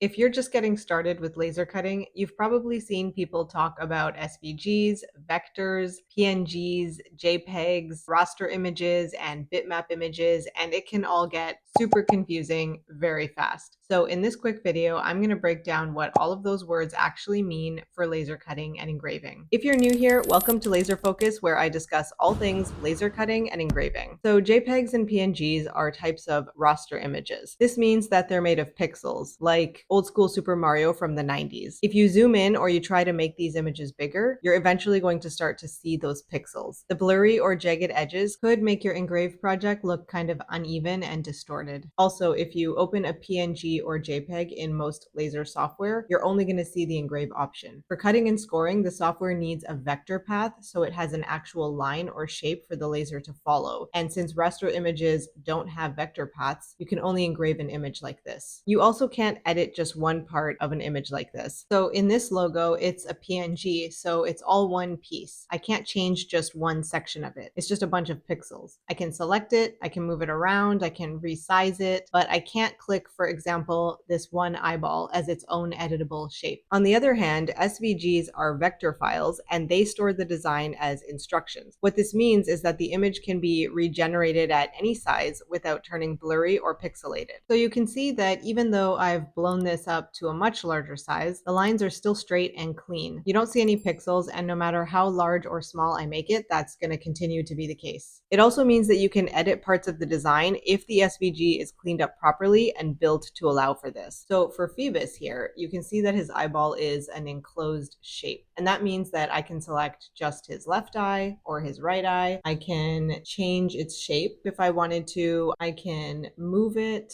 If you're just getting started with laser cutting, you've probably seen people talk about SVGs, vectors, PNGs, JPEGs, raster images, and bitmap images, and it can all get super confusing very fast. So in this quick video, I'm going to break down what all of those words actually mean for laser cutting and engraving. If you're new here, welcome to Laser Focus, where I discuss all things laser cutting and engraving. So JPEGs and PNGs are types of raster images. This means that they're made of pixels, like old school Super Mario from the 90s. If you zoom in or you try to make these images bigger, you're eventually going to start to see those pixels. The blurry or jagged edges could make your engraved project look kind of uneven and distorted. Also, if you open a PNG or JPEG in most laser software, you're only going to see the engrave option. For cutting and scoring, the software needs a vector path, so it has an actual line or shape for the laser to follow. And since raster images don't have vector paths, you can only engrave an image like this. You also can't edit just one part of an image like this. So in this logo, it's a PNG, so it's all one piece. I can't change just one section of it. It's just a bunch of pixels. I can select it, I can move it around, I can resize it, but I can't click, for example, this one eyeball as its own editable shape. On the other hand, SVGs are vector files, and they store the design as instructions. What this means is that the image can be regenerated at any size without turning blurry or pixelated. So you can see that even though I've blown this up to a much larger size, the lines are still straight and clean. You don't see any pixels, and no matter how large or small I make it, that's going to continue to be the case. It also means that you can edit parts of the design if the SVG is cleaned up properly and built to allow for this. So for Phoebus here, you can see that his eyeball is an enclosed shape, and that means that I can select just his left eye or his right eye. I can change its shape if I wanted to. I can move it.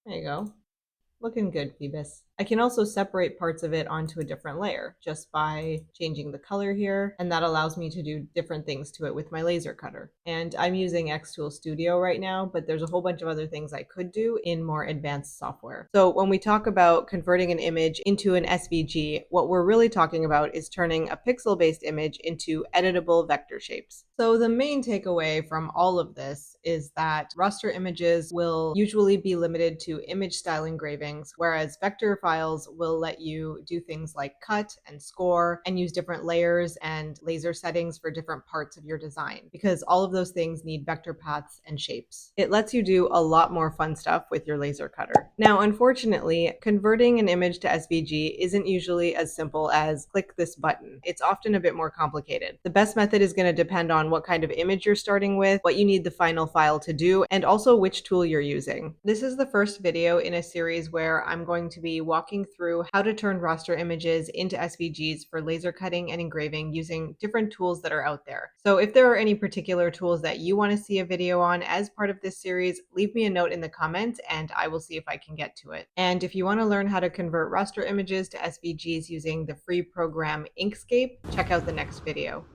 There you go. Looking good, Phoebus. I can also separate parts of it onto a different layer just by changing the color here, and that allows me to do different things to it with my laser cutter. And I'm using xTool Studio right now, but there's a whole bunch of other things I could do in more advanced software. So when we talk about converting an image into an SVG, what we're really talking about is turning a pixel-based image into editable vector shapes. So the main takeaway from all of this is that raster images will usually be limited to image style engravings, whereas vector files will let you do things like cut and score and use different layers and laser settings for different parts of your design, because all of those things need vector paths and shapes. It lets you do a lot more fun stuff with your laser cutter. Now, unfortunately, converting an image to SVG isn't usually as simple as click this button. It's often a bit more complicated. The best method is going to depend on what kind of image you're starting with, what you need the final file to do, and also which tool you're using. This is the first video in a series where I'm going to be walking through how to turn raster images into SVGs for laser cutting and engraving using different tools that are out there. So if there are any particular tools that you want to see a video on as part of this series, leave me a note in the comments and I will see if I can get to it. And if you want to learn how to convert raster images to SVGs using the free program Inkscape, check out the next video.